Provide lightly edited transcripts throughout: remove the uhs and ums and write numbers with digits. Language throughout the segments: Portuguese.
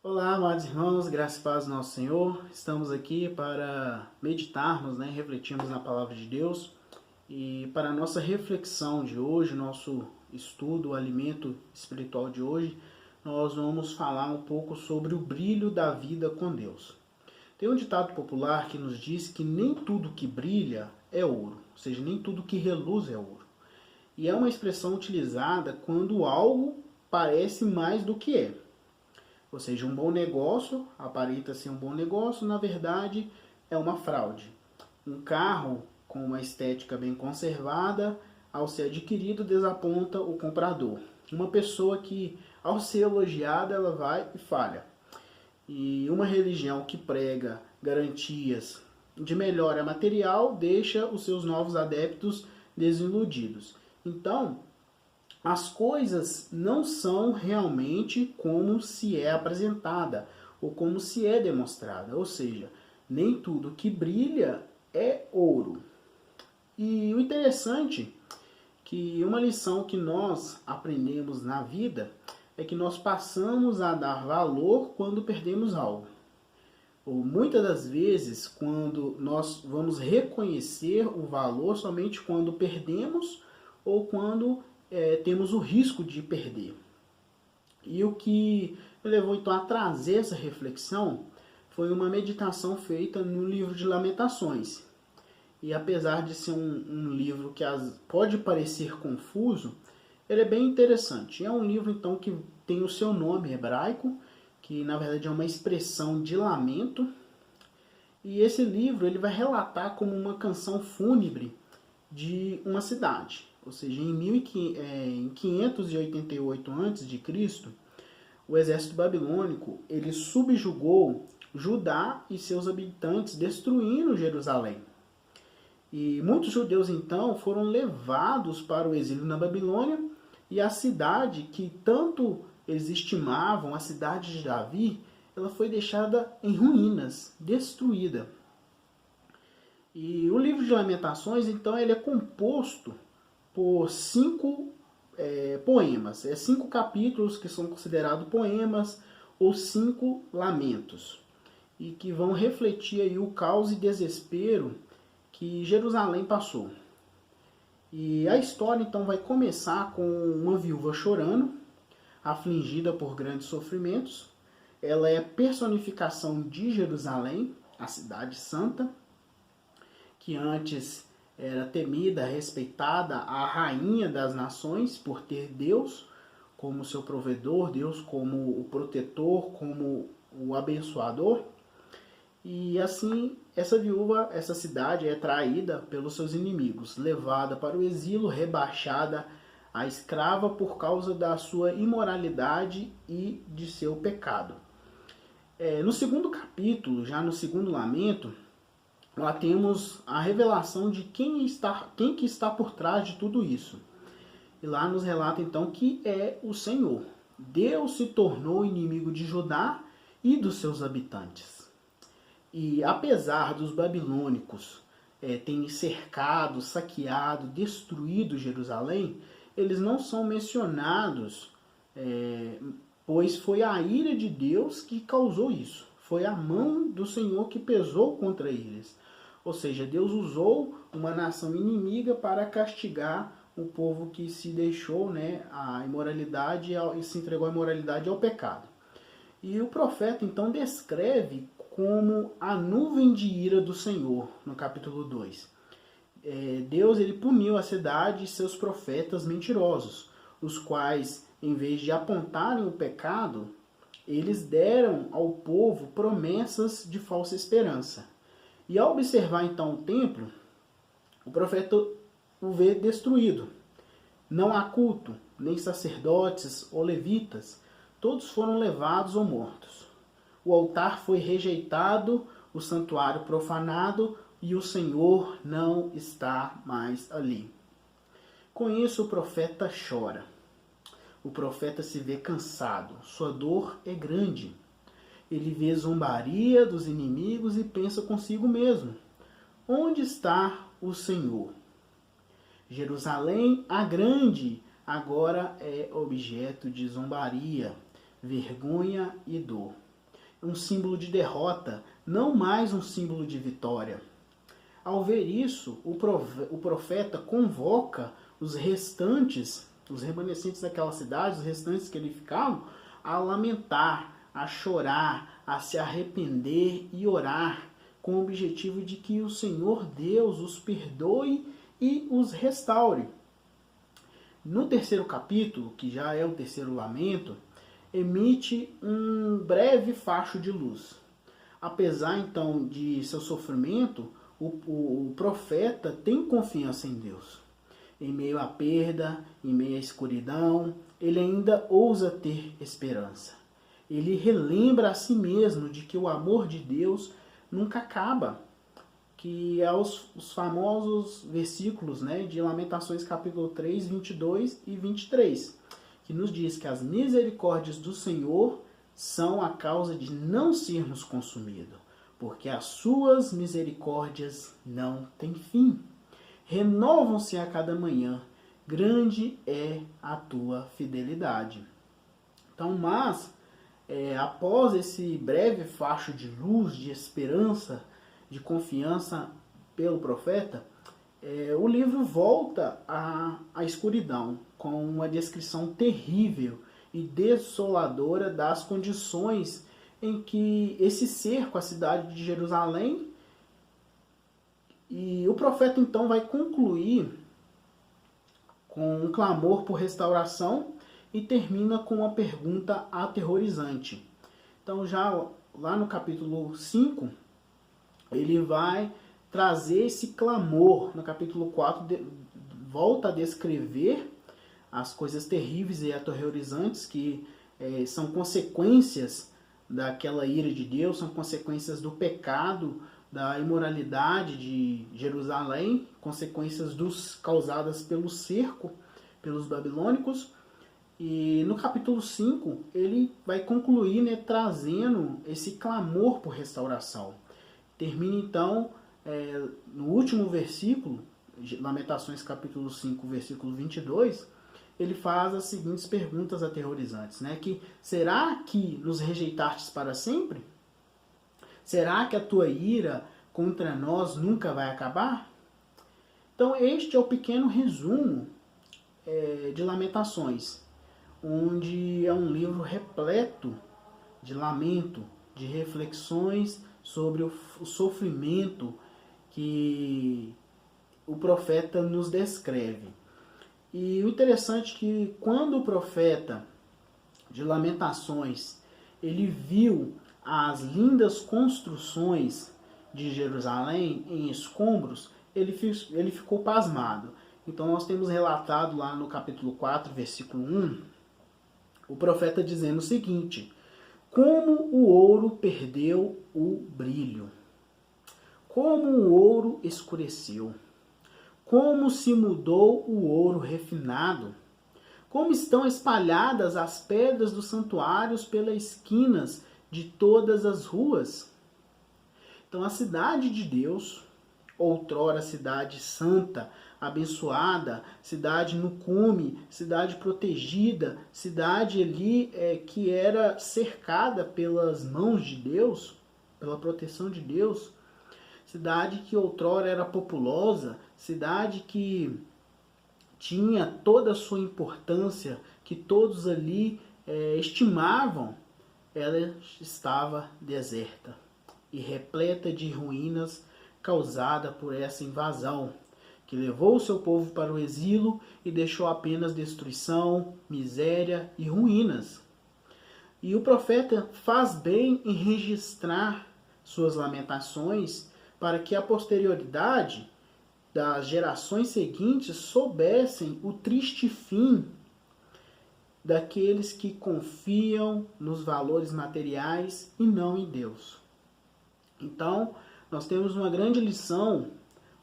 Olá, amados irmãos, graças e paz do nosso Senhor. Estamos aqui para meditarmos, refletirmos na palavra de Deus. E para a nossa reflexão de hoje, nosso estudo, o alimento espiritual de hoje, nós vamos falar um pouco sobre o brilho da vida com Deus. Tem um ditado popular que nos diz que nem tudo que brilha é ouro, ou seja, nem tudo que reluz é ouro. E é uma expressão utilizada quando algo parece mais do que é. Ou seja, um bom negócio aparenta ser um bom negócio, na verdade é uma fraude. Um carro com uma estética bem conservada, ao ser adquirido, desaponta o comprador. Uma pessoa que, ao ser elogiada, ela vai e falha. E uma religião que prega garantias de melhora material deixa os seus novos adeptos desiludidos. Então, as coisas não são realmente como se é apresentada ou como se é demonstrada. Ou seja, nem tudo que brilha é ouro. E o interessante é que uma lição que nós aprendemos na vida é que nós passamos a dar valor quando perdemos algo. Ou muitas das vezes, quando nós vamos reconhecer o valor somente quando perdemos ou quando temos o risco de perder. E o que me levou então a trazer essa reflexão foi uma meditação feita no livro de Lamentações. E apesar de ser um livro que pode parecer confuso, ele é bem interessante. É um livro então que tem o seu nome hebraico, que na verdade é uma expressão de lamento. E esse livro ele vai relatar como uma canção fúnebre de uma cidade. Ou seja, em 588 a.C., o exército babilônico ele subjugou Judá e seus habitantes, destruindo Jerusalém. E muitos judeus então foram levados para o exílio na Babilônia, e a cidade que tanto eles estimavam, a cidade de Davi, ela foi deixada em ruínas, destruída. E o livro de Lamentações, então, ele é composto por 5 poemas. 5 capítulos que são considerados poemas ou 5 lamentos. E que vão refletir aí o caos e desespero que Jerusalém passou. E a história, então, vai começar com uma viúva chorando, afligida por grandes sofrimentos. Ela é a personificação de Jerusalém, a cidade santa, que antes era temida, respeitada, a rainha das nações por ter Deus como seu provedor, Deus como o protetor, como o abençoador. E assim, essa viúva, essa cidade é traída pelos seus inimigos, levada para o exílio, rebaixada a escrava por causa da sua imoralidade e de seu pecado. No segundo capítulo, já no segundo lamento, lá temos a revelação de quem que está por trás de tudo isso. E lá nos relata então que é o Senhor. Deus se tornou inimigo de Judá e dos seus habitantes. E apesar dos babilônicos terem cercado, saqueado, destruído Jerusalém, eles não são mencionados, pois foi a ira de Deus que causou isso. Foi a mão do Senhor que pesou contra eles. Ou seja, Deus usou uma nação inimiga para castigar o povo que se deixou a imoralidade e se entregou à imoralidade e ao pecado. E o profeta então descreve como a nuvem de ira do Senhor, no capítulo 2. Deus ele puniu a cidade e seus profetas mentirosos, os quais, em vez de apontarem o pecado, eles deram ao povo promessas de falsa esperança. E ao observar então o templo, o profeta o vê destruído. Não há culto, nem sacerdotes ou levitas, todos foram levados ou mortos. O altar foi rejeitado, o santuário profanado, e o Senhor não está mais ali. Com isso o profeta chora. O profeta se vê cansado, sua dor é grande. Ele vê zombaria dos inimigos e pensa consigo mesmo: onde está o Senhor? Jerusalém, a grande, agora é objeto de zombaria, vergonha e dor. um símbolo de derrota, não mais um símbolo de vitória. Ao ver isso, o profeta convoca os restantes, os remanescentes daquela cidade, os restantes que ali ficavam, a lamentar, a chorar, a se arrepender e orar, com o objetivo de que o Senhor Deus os perdoe e os restaure. No terceiro capítulo, que já é o terceiro lamento, emite um breve facho de luz. Apesar então de seu sofrimento, o profeta tem confiança em Deus. Em meio à perda, em meio à escuridão, ele ainda ousa ter esperança. Ele relembra a si mesmo de que o amor de Deus nunca acaba, que é os famosos versículos, né, de Lamentações capítulo 3, 22 e 23, que nos diz que as misericórdias do Senhor são a causa de não sermos consumidos, porque as suas misericórdias não têm fim. Renovam-se a cada manhã, grande é a tua fidelidade. Então, após esse breve facho de luz, de esperança, de confiança pelo profeta, o livro volta à escuridão, com uma descrição terrível e desoladora das condições em que esse cerco à cidade de Jerusalém. E o profeta então vai concluir com um clamor por restauração e termina com uma pergunta aterrorizante. Então já lá no capítulo 5, ele vai trazer esse clamor. No capítulo 4, volta a descrever as coisas terríveis e aterrorizantes que são consequências daquela ira de Deus, são consequências do pecado, da imoralidade de Jerusalém, consequências causadas pelo cerco, pelos babilônicos. E no capítulo 5, ele vai concluir, né, trazendo esse clamor por restauração. Termina então, no último versículo, Lamentações capítulo 5, versículo 22, ele faz as seguintes perguntas aterrorizantes, né? Será que nos rejeitastes para sempre? Será que a tua ira contra nós nunca vai acabar? Então este é o pequeno resumo de Lamentações, onde é um livro repleto de lamento, de reflexões sobre o sofrimento que o profeta nos descreve. E o interessante é que quando o profeta de Lamentações ele viu as lindas construções de Jerusalém em escombros, ele ficou pasmado. Então nós temos relatado lá no capítulo 4, versículo 1, o profeta dizendo o seguinte: como o ouro perdeu o brilho, como o ouro escureceu, como se mudou o ouro refinado, como estão espalhadas as pedras dos santuários pelas esquinas de todas as ruas. Então a cidade de Deus, outrora cidade santa, abençoada, cidade no cume, cidade protegida, cidade ali que era cercada pelas mãos de Deus, pela proteção de Deus, cidade que outrora era populosa, cidade que tinha toda a sua importância, que todos ali estimavam, ela estava deserta e repleta de ruínas causada por essa invasão, que levou o seu povo para o exílio e deixou apenas destruição, miséria e ruínas. E o profeta faz bem em registrar suas lamentações para que a posterioridade das gerações seguintes soubessem o triste fim daqueles que confiam nos valores materiais e não em Deus. Então, nós temos uma grande lição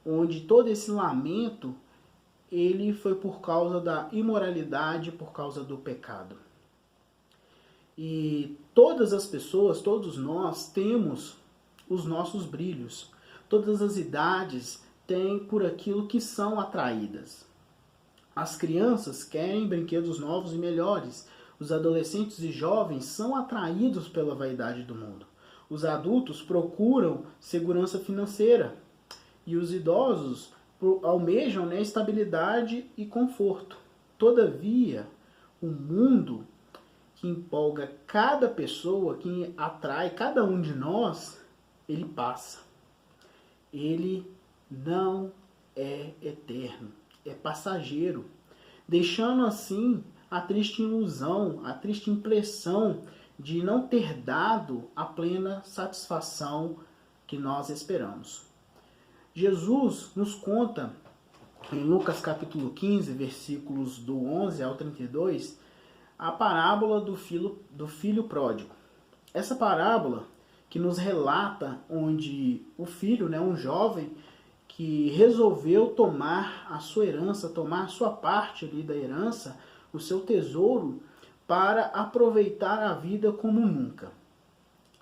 onde todo esse lamento ele foi por causa da imoralidade, por causa do pecado. E todas as pessoas, todos nós temos os nossos brilhos. Todas as idades têm por aquilo que são atraídas. As crianças querem brinquedos novos e melhores. Os adolescentes e jovens são atraídos pela vaidade do mundo. Os adultos procuram segurança financeira e os idosos almejam, né, estabilidade e conforto. Todavia, o mundo que empolga cada pessoa, que atrai cada um de nós, ele passa. Ele não é eterno, é passageiro, deixando assim a triste ilusão, a triste impressão de não ter dado a plena satisfação que nós esperamos. Jesus nos conta em Lucas capítulo 15, versículos do 11 ao 32, a parábola do filho pródigo. Essa parábola que nos relata onde o filho, né, um jovem, que resolveu tomar a sua herança, tomar a sua parte ali da herança, o seu tesouro, para aproveitar a vida como nunca.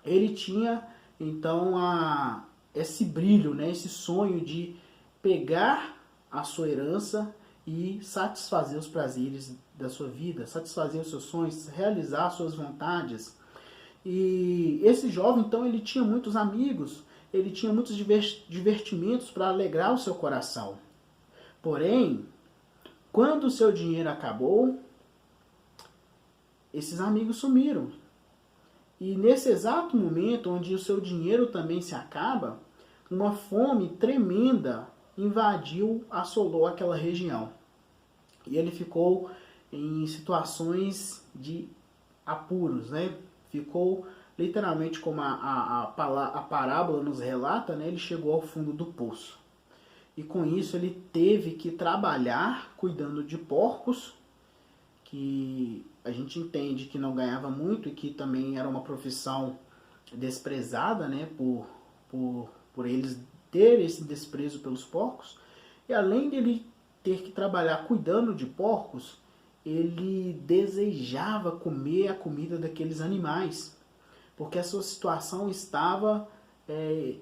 Ele tinha, então, esse brilho, né, esse sonho de pegar a sua herança e satisfazer os prazeres da sua vida, satisfazer os seus sonhos, realizar suas vontades. E esse jovem, então, ele tinha muitos amigos, ele tinha muitos divertimentos para alegrar o seu coração. Porém, quando o seu dinheiro acabou, esses amigos sumiram. E nesse exato momento, onde o seu dinheiro também se acaba, uma fome tremenda invadiu, assolou aquela região. E ele ficou em situações de apuros, né? Ficou literalmente como a parábola nos relata, né? Ele chegou ao fundo do poço. E com isso ele teve que trabalhar cuidando de porcos, que a gente entende que não ganhava muito e que também era uma profissão desprezada, né? Por eles ter esse desprezo pelos porcos. E além dele ter que trabalhar cuidando de porcos, ele desejava comer a comida daqueles animais, porque a sua situação estava em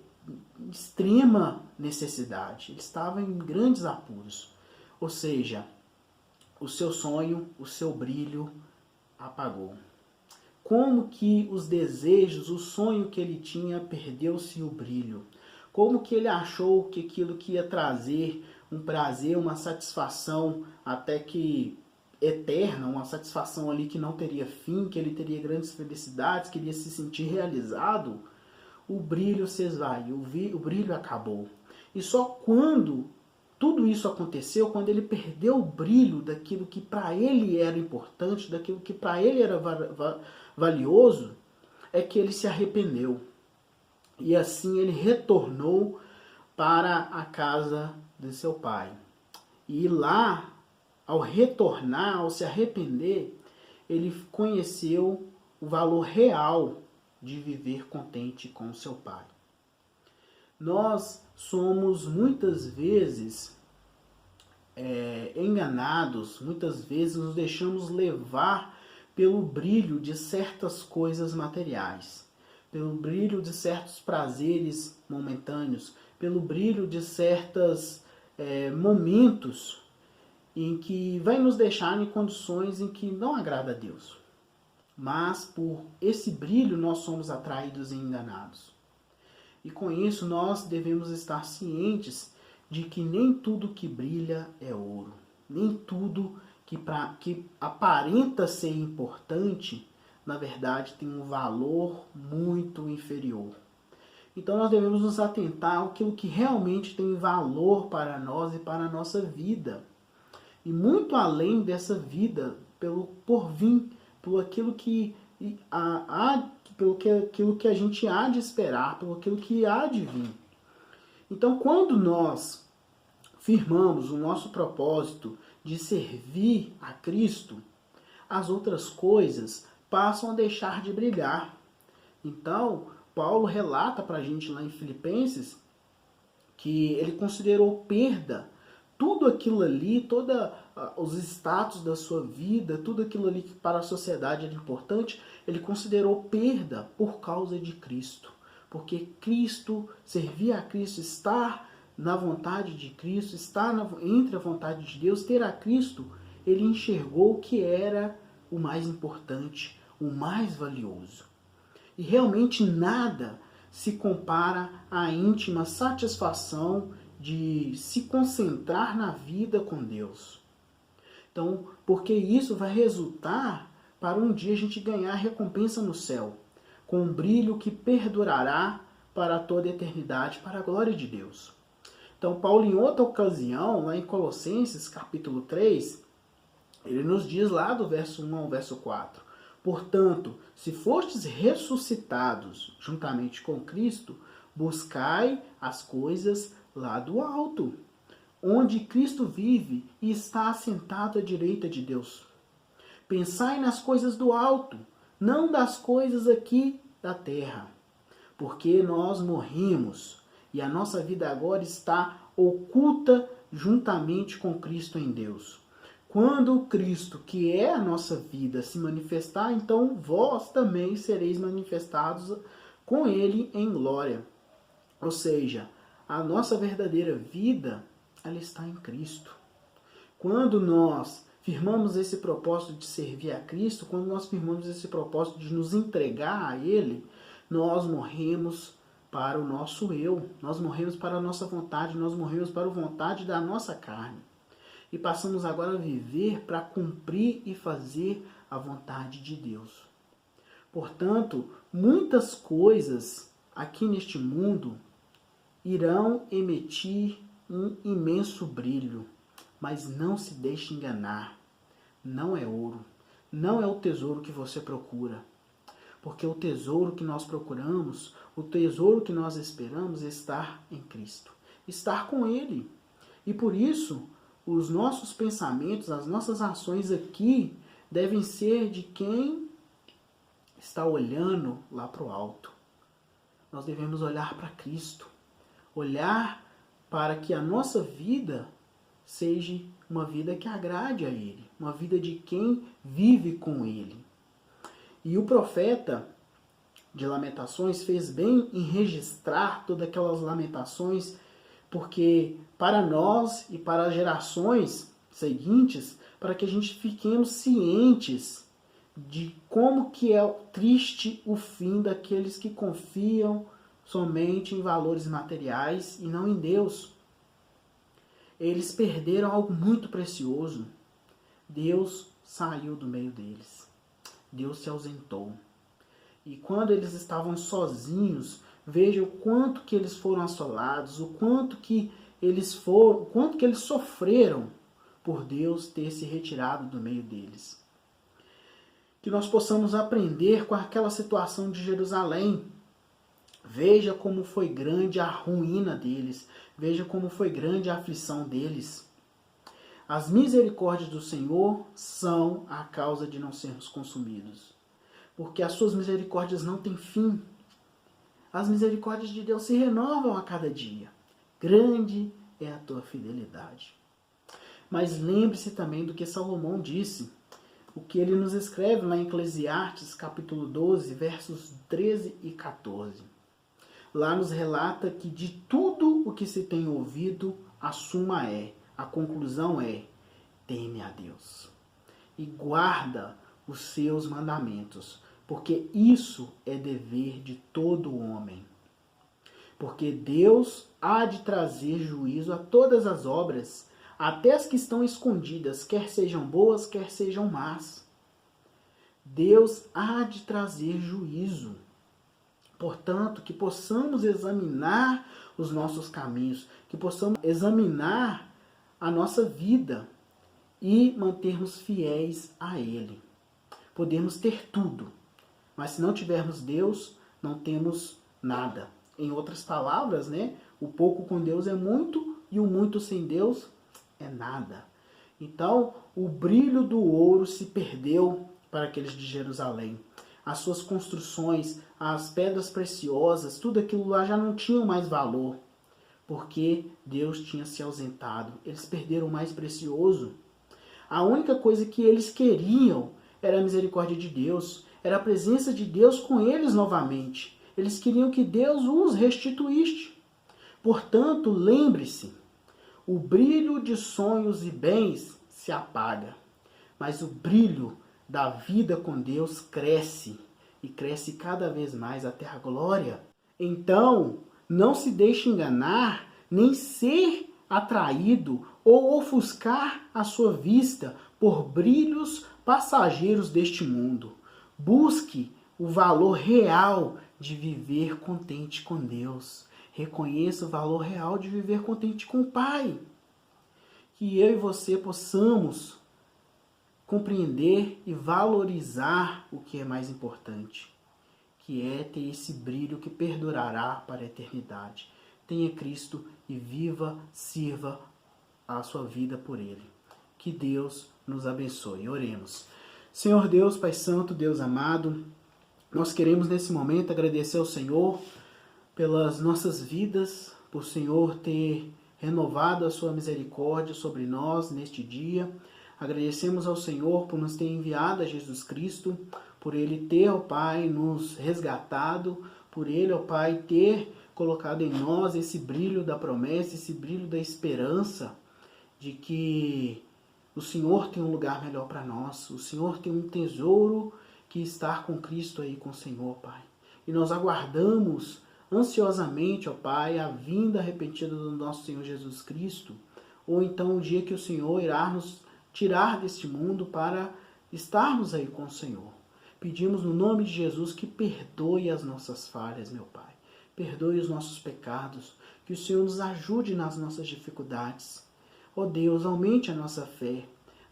extrema necessidade, ele estava em grandes apuros. Ou seja, o seu sonho, o seu brilho apagou. Como que os desejos, o sonho que ele tinha, perdeu-se o brilho? Como que ele achou que aquilo que ia trazer um prazer, uma satisfação até que eterna, uma satisfação ali que não teria fim, que ele teria grandes felicidades, que ele ia se sentir realizado, o brilho se esvaiu, o brilho acabou. E só quando tudo isso aconteceu, quando ele perdeu o brilho daquilo que para ele era importante, daquilo que para ele era valioso, é que ele se arrependeu. E assim ele retornou para a casa de seu pai. E lá, ao retornar, ao se arrepender, ele conheceu o valor real de viver contente com seu pai. Nós somos muitas vezes enganados, muitas vezes nos deixamos levar pelo brilho de certas coisas materiais, pelo brilho de certos prazeres momentâneos, pelo brilho de certos momentos em que vai nos deixar em condições em que não agrada a Deus. Mas por esse brilho nós somos atraídos e enganados. E com isso nós devemos estar cientes de que nem tudo que brilha é ouro. Nem tudo que aparenta ser importante, na verdade tem um valor muito inferior. Então nós devemos nos atentar àquilo que realmente tem valor para nós e para a nossa vida. E muito além dessa vida, pelo porvir, pelo aquilo que aquilo que a gente há de esperar, pelo aquilo que há de vir. Então, quando nós firmamos o nosso propósito de servir a Cristo, as outras coisas passam a deixar de brilhar. Então, Paulo relata para a gente lá em Filipenses que ele considerou perda tudo aquilo ali, todos os status da sua vida, tudo aquilo ali que para a sociedade era importante, ele considerou perda por causa de Cristo. Porque Cristo, servir a Cristo, estar na vontade de Cristo, estar entre a vontade de Deus, ter a Cristo, ele enxergou que era o mais importante, o mais valioso. E realmente nada se compara à íntima satisfação de se concentrar na vida com Deus. Então, porque isso vai resultar para um dia a gente ganhar a recompensa no céu, com um brilho que perdurará para toda a eternidade, para a glória de Deus. Então, Paulo, em outra ocasião, lá em Colossenses, capítulo 3, ele nos diz lá do verso 1 ao verso 4, portanto, se fostes ressuscitados juntamente com Cristo, buscai as coisas lá do alto, onde Cristo vive e está assentado à direita de Deus. Pensai nas coisas do alto, não das coisas aqui da terra, porque nós morrimos e a nossa vida agora está oculta juntamente com Cristo em Deus. Quando Cristo, que é a nossa vida, se manifestar, então vós também sereis manifestados com Ele em glória. Ou seja, a nossa verdadeira vida, ela está em Cristo. Quando nós firmamos esse propósito de servir a Cristo, quando nós firmamos esse propósito de nos entregar a Ele, nós morremos para o nosso eu, nós morremos para a nossa vontade, nós morremos para a vontade da nossa carne. E passamos agora a viver para cumprir e fazer a vontade de Deus. Portanto, muitas coisas aqui neste mundo irão emitir um imenso brilho, mas não se deixe enganar. Não é ouro, não é o tesouro que você procura. Porque o tesouro que nós procuramos, o tesouro que nós esperamos é estar em Cristo, estar com Ele. E por isso, os nossos pensamentos, as nossas ações aqui devem ser de quem está olhando lá para o alto. Nós devemos olhar para Cristo, olhar para que a nossa vida seja uma vida que agrade a Ele, uma vida de quem vive com Ele. E o profeta de Lamentações fez bem em registrar todas aquelas lamentações, porque para nós e para as gerações seguintes, para que a gente fiquemos cientes de como que é triste o fim daqueles que confiam somente em valores materiais e não em Deus. Eles perderam algo muito precioso. Deus saiu do meio deles. Deus se ausentou. E quando eles estavam sozinhos, veja o quanto que eles foram assolados, o quanto que eles sofreram por Deus ter se retirado do meio deles. Que nós possamos aprender com aquela situação de Jerusalém. Veja como foi grande a ruína deles. Veja como foi grande a aflição deles. As misericórdias do Senhor são a causa de não sermos consumidos. Porque as suas misericórdias não têm fim. As misericórdias de Deus se renovam a cada dia. Grande é a tua fidelidade. Mas lembre-se também do que Salomão disse. O que ele nos escreve lá em Eclesiastes, capítulo 12, versos 13 e 14. Lá nos relata que de tudo o que se tem ouvido, a conclusão é, teme a Deus e guarda os seus mandamentos, porque isso é dever de todo homem. Porque Deus há de trazer juízo a todas as obras, até as que estão escondidas, quer sejam boas, quer sejam más. Deus há de trazer juízo. Portanto, que possamos examinar os nossos caminhos, que possamos examinar a nossa vida e mantermos fiéis a Ele. Podemos ter tudo, mas se não tivermos Deus, não temos nada. Em outras palavras, o pouco com Deus é muito e o muito sem Deus é nada. Então, o brilho do ouro se perdeu para aqueles de Jerusalém. As suas construções, as pedras preciosas, tudo aquilo lá já não tinha mais valor, porque Deus tinha se ausentado. Eles perderam o mais precioso. A única coisa que eles queriam era a misericórdia de Deus, era a presença de Deus com eles novamente. Eles queriam que Deus os restituísse. Portanto, lembre-se, o brilho de sonhos e bens se apaga, mas o brilho da vida com Deus cresce e cresce cada vez mais até a glória. Então, não se deixe enganar, nem ser atraído ou ofuscar a sua vista por brilhos passageiros deste mundo. Busque o valor real de viver contente com Deus. Reconheça o valor real de viver contente com o Pai. Que eu e você possamos compreender e valorizar o que é mais importante, que é ter esse brilho que perdurará para a eternidade. Tenha Cristo e viva, sirva a sua vida por Ele. Que Deus nos abençoe. Oremos. Senhor Deus, Pai Santo, Deus amado, nós queremos nesse momento agradecer ao Senhor pelas nossas vidas, por o Senhor ter renovado a sua misericórdia sobre nós neste dia. Agradecemos ao Senhor por nos ter enviado a Jesus Cristo, por Ele ter, ó Pai, nos resgatado, por Ele, ó Pai, ter colocado em nós esse brilho da promessa, esse brilho da esperança de que o Senhor tem um lugar melhor para nós, o Senhor tem um tesouro que está com Cristo aí com o Senhor, Pai. E nós aguardamos ansiosamente, ó Pai, a vinda repentina do nosso Senhor Jesus Cristo, ou então o dia que o Senhor irá nos tirar deste mundo para estarmos aí com o Senhor. Pedimos no nome de Jesus que perdoe as nossas falhas, meu Pai. Perdoe os nossos pecados, que o Senhor nos ajude nas nossas dificuldades. Ó Deus, aumente a nossa fé.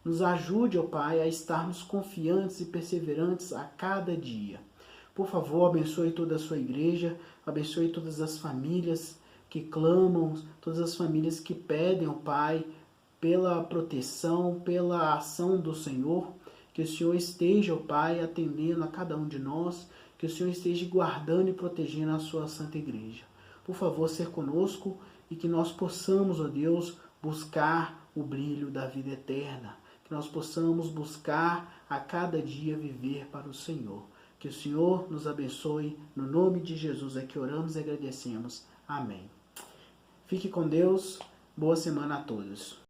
Nos ajude, ó Pai, a estarmos confiantes e perseverantes a cada dia. Por favor, abençoe toda a sua igreja, abençoe todas as famílias que clamam, todas as famílias que pedem, ó Pai, pela proteção, pela ação do Senhor. Que o Senhor esteja, ó Pai, atendendo a cada um de nós, que o Senhor esteja guardando e protegendo a sua santa igreja. Por favor, ser conosco e que nós possamos, ó Deus, buscar o brilho da vida eterna. Que nós possamos buscar a cada dia viver para o Senhor. Que o Senhor nos abençoe. No nome de Jesus é que oramos e agradecemos. Amém. Fique com Deus. Boa semana a todos.